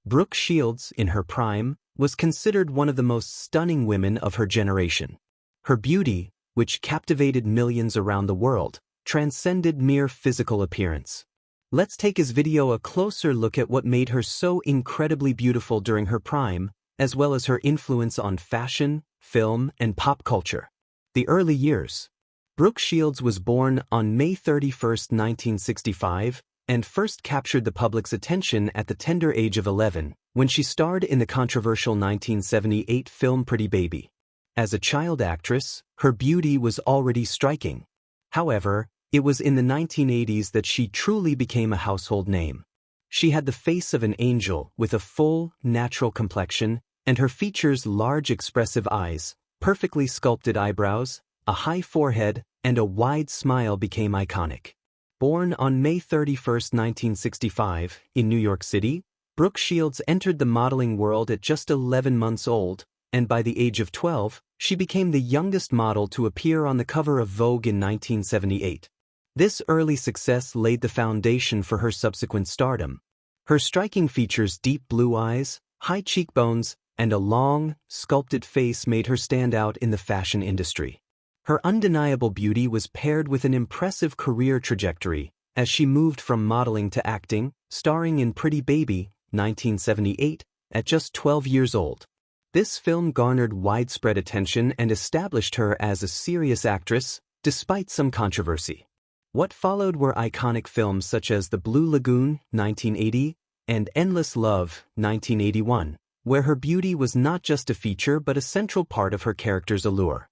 Brooke Shields, in her prime, was considered one of the most stunning women of her generation. Her beauty, which captivated millions around the world, transcended mere physical appearance. Let's take this video a closer look at what made her so incredibly beautiful during her prime, as well as her influence on fashion, film, and pop culture. The early years. Brooke Shields was born on May 31, 1965, and first captured the public's attention at the tender age of 11, when she starred in the controversial 1978 film Pretty Baby. As a child actress, her beauty was already striking. However, it was in the 1980s that she truly became a household name. She had the face of an angel with a full, natural complexion, and her features large expressive eyes, perfectly sculpted eyebrows, a high forehead, and a wide smile became iconic. Born on May 31, 1965, in New York City, Brooke Shields entered the modeling world at just 11 months old, and by the age of 12, she became the youngest model to appear on the cover of Vogue in 1978. This early success laid the foundation for her subsequent stardom. Her striking features, deep blue eyes, high cheekbones, and a long, sculpted face made her stand out in the fashion industry. Her undeniable beauty was paired with an impressive career trajectory, as she moved from modeling to acting, starring in Pretty Baby, 1978, at just 12 years old. This film garnered widespread attention and established her as a serious actress, despite some controversy. What followed were iconic films such as The Blue Lagoon, 1980, and Endless Love, 1981, where her beauty was not just a feature but a central part of her character's allure.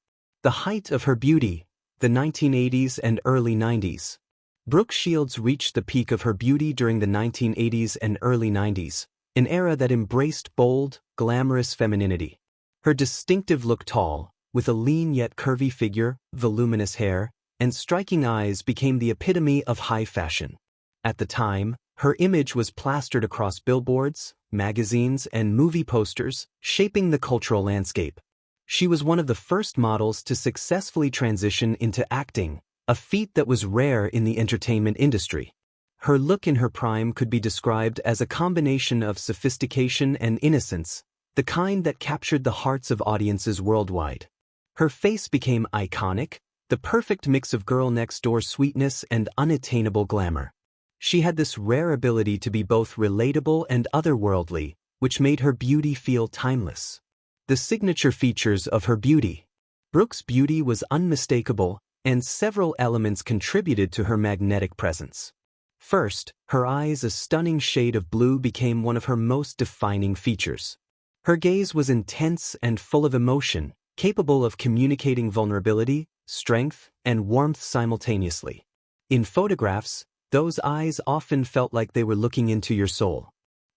The height of her beauty, the 1980s and early 90s. Brooke Shields reached the peak of her beauty during the 1980s and early 90s, an era that embraced bold, glamorous femininity. Her distinctive look, tall, with a lean yet curvy figure, voluminous hair, and striking eyes, became the epitome of high fashion. At the time, her image was plastered across billboards, magazines, and movie posters, shaping the cultural landscape. She was one of the first models to successfully transition into acting, a feat that was rare in the entertainment industry. Her look in her prime could be described as a combination of sophistication and innocence, the kind that captured the hearts of audiences worldwide. Her face became iconic, the perfect mix of girl-next-door sweetness and unattainable glamour. She had this rare ability to be both relatable and otherworldly, which made her beauty feel timeless. The signature features of her beauty. Brooke's beauty was unmistakable, and several elements contributed to her magnetic presence. First, her eyes, a stunning shade of blue, became one of her most defining features. Her gaze was intense and full of emotion, capable of communicating vulnerability, strength, and warmth simultaneously. In photographs, those eyes often felt like they were looking into your soul.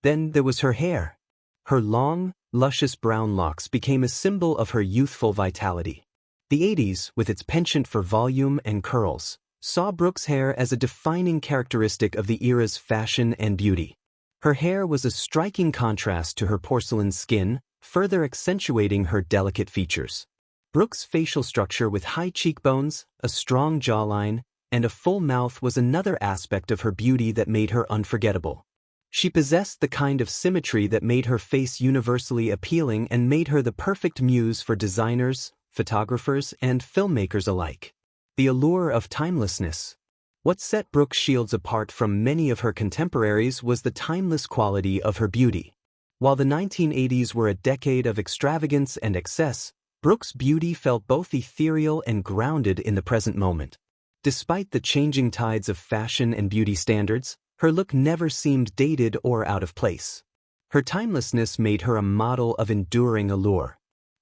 Then there was her hair. Her long, luscious brown locks became a symbol of her youthful vitality. The 80s, with its penchant for volume and curls, saw Brooke's hair as a defining characteristic of the era's fashion and beauty. Her hair was a striking contrast to her porcelain skin, further accentuating her delicate features. Brooke's facial structure, with high cheekbones, a strong jawline, and a full mouth, was another aspect of her beauty that made her unforgettable. She possessed the kind of symmetry that made her face universally appealing and made her the perfect muse for designers, photographers, and filmmakers alike. The allure of timelessness. What set Brooke Shields apart from many of her contemporaries was the timeless quality of her beauty. While the 1980s were a decade of extravagance and excess, Brooke's beauty felt both ethereal and grounded in the present moment. Despite the changing tides of fashion and beauty standards, her look never seemed dated or out of place. Her timelessness made her a model of enduring allure.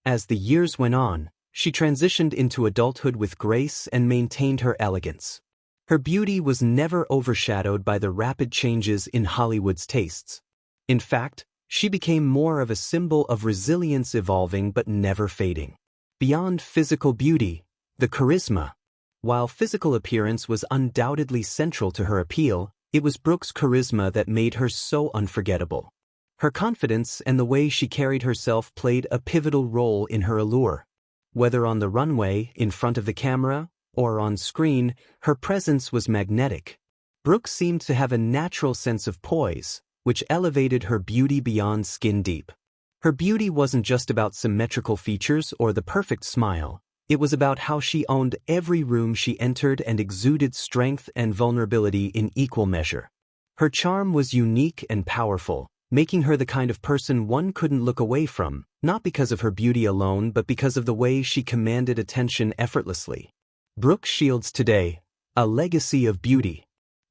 As the years went on, she transitioned into adulthood with grace and maintained her elegance. Her beauty was never overshadowed by the rapid changes in Hollywood's tastes. In fact, she became more of a symbol of resilience, evolving but never fading. Beyond physical beauty, the charisma. While physical appearance was undoubtedly central to her appeal, it was Brooke's charisma that made her so unforgettable. Her confidence and the way she carried herself played a pivotal role in her allure. Whether on the runway, in front of the camera, or on screen, her presence was magnetic. Brooke seemed to have a natural sense of poise, which elevated her beauty beyond skin deep. Her beauty wasn't just about symmetrical features or the perfect smile. It was about how she owned every room she entered and exuded strength and vulnerability in equal measure. Her charm was unique and powerful, making her the kind of person one couldn't look away from, not because of her beauty alone but because of the way she commanded attention effortlessly. Brooke Shields today, a legacy of beauty.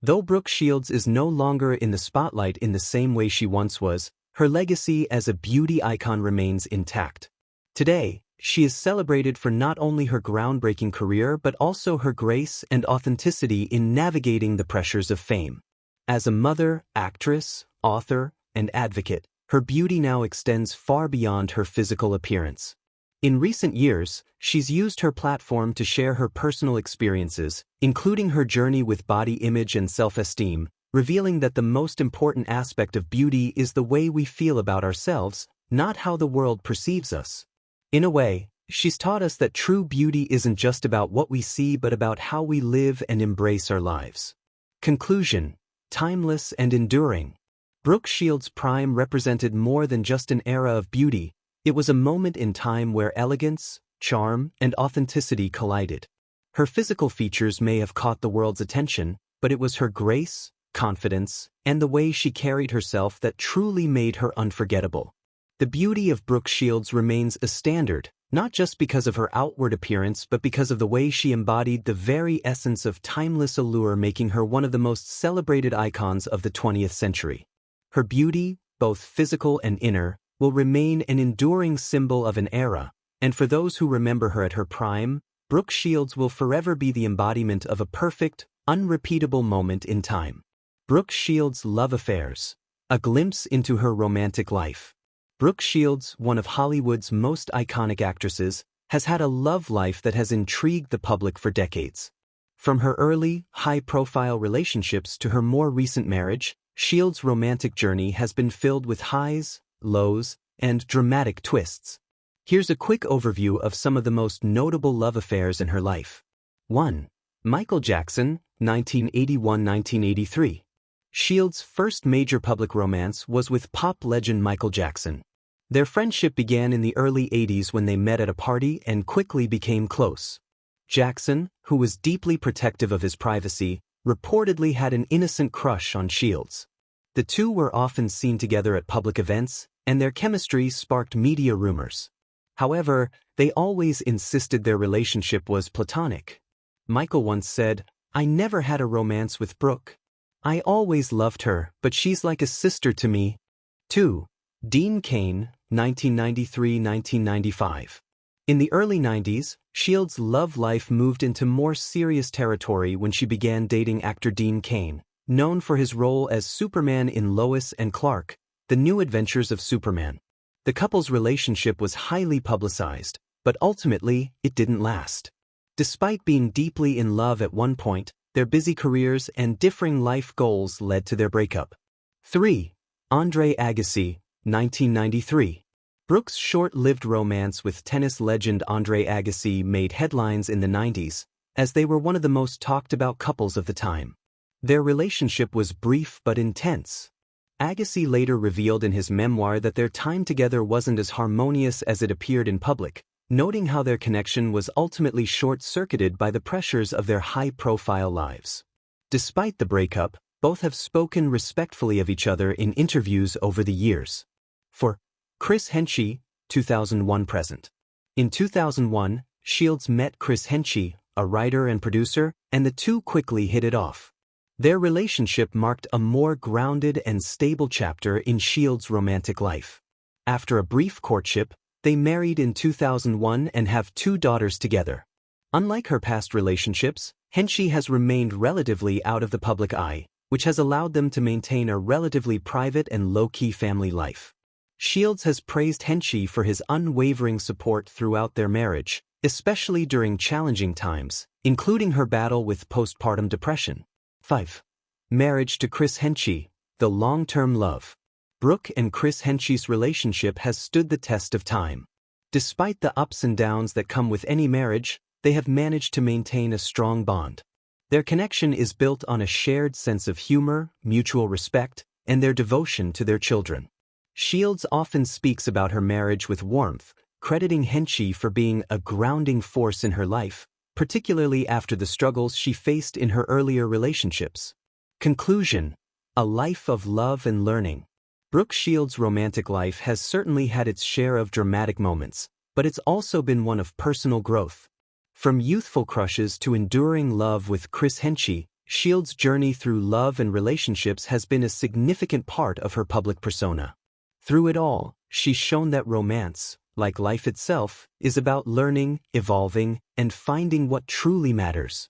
Though Brooke Shields is no longer in the spotlight in the same way she once was, her legacy as a beauty icon remains intact. Today, she is celebrated for not only her groundbreaking career but also her grace and authenticity in navigating the pressures of fame. As a mother, actress, author, and advocate, her beauty now extends far beyond her physical appearance. In recent years, she's used her platform to share her personal experiences, including her journey with body image and self-esteem, revealing that the most important aspect of beauty is the way we feel about ourselves, not how the world perceives us. In a way, she's taught us that true beauty isn't just about what we see but about how we live and embrace our lives. Conclusion: timeless and enduring. Brooke Shields' prime represented more than just an era of beauty. It was a moment in time where elegance, charm, and authenticity collided. Her physical features may have caught the world's attention, but it was her grace, confidence, and the way she carried herself that truly made her unforgettable. The beauty of Brooke Shields remains a standard, not just because of her outward appearance but because of the way she embodied the very essence of timeless allure, making her one of the most celebrated icons of the 20th century. Her beauty, both physical and inner, will remain an enduring symbol of an era, and for those who remember her at her prime, Brooke Shields will forever be the embodiment of a perfect, unrepeatable moment in time. Brooke Shields' love affairs. A glimpse into her romantic life. Brooke Shields, one of Hollywood's most iconic actresses, has had a love life that has intrigued the public for decades. From her early, high-profile relationships to her more recent marriage, Shields' romantic journey has been filled with highs, lows, and dramatic twists. Here's a quick overview of some of the most notable love affairs in her life. 1. Michael Jackson, 1981–1983. Shields' first major public romance was with pop legend Michael Jackson. Their friendship began in the early 80s when they met at a party and quickly became close. Jackson, who was deeply protective of his privacy, reportedly had an innocent crush on Shields. The two were often seen together at public events, and their chemistry sparked media rumors. However, they always insisted their relationship was platonic. Michael once said, "I never had a romance with Brooke. I always loved her, but she's like a sister to me." 2. Dean Cain, 1993–1995. In the early 90s, Shields' love life moved into more serious territory when she began dating actor Dean Cain, known for his role as Superman in Lois and Clark, The New Adventures of Superman. The couple's relationship was highly publicized, but ultimately, it didn't last. Despite being deeply in love at one point, their busy careers and differing life goals led to their breakup. 3. Andre Agassi, 1993. Brooke's short-lived romance with tennis legend Andre Agassi made headlines in the 90s, as they were one of the most talked-about couples of the time. Their relationship was brief but intense. Agassi later revealed in his memoir that their time together wasn't as harmonious as it appeared in public, noting how their connection was ultimately short-circuited by the pressures of their high-profile lives. Despite the breakup, both have spoken respectfully of each other in interviews over the years. 4. Chris Henshey, 2001–present. In 2001, Shields met Chris Henshey, a writer and producer, and the two quickly hit it off. Their relationship marked a more grounded and stable chapter in Shields' romantic life. After a brief courtship, they married in 2001 and have 2 daughters together. Unlike her past relationships, Henshey has remained relatively out of the public eye, which has allowed them to maintain a relatively private and low-key family life. Shields has praised Henshey for his unwavering support throughout their marriage, especially during challenging times, including her battle with postpartum depression. 5. Marriage to Chris Henshey, the long-term love. Brooke and Chris Henshey's relationship has stood the test of time. Despite the ups and downs that come with any marriage, they have managed to maintain a strong bond. Their connection is built on a shared sense of humor, mutual respect, and their devotion to their children. Shields often speaks about her marriage with warmth, crediting Henchey for being a grounding force in her life, particularly after the struggles she faced in her earlier relationships. Conclusion: a life of love and learning. Brooke Shields' romantic life has certainly had its share of dramatic moments, but it's also been one of personal growth. From youthful crushes to enduring love with Chris Henchey, Shields' journey through love and relationships has been a significant part of her public persona. Through it all, she's shown that romance, like life itself, is about learning, evolving, and finding what truly matters.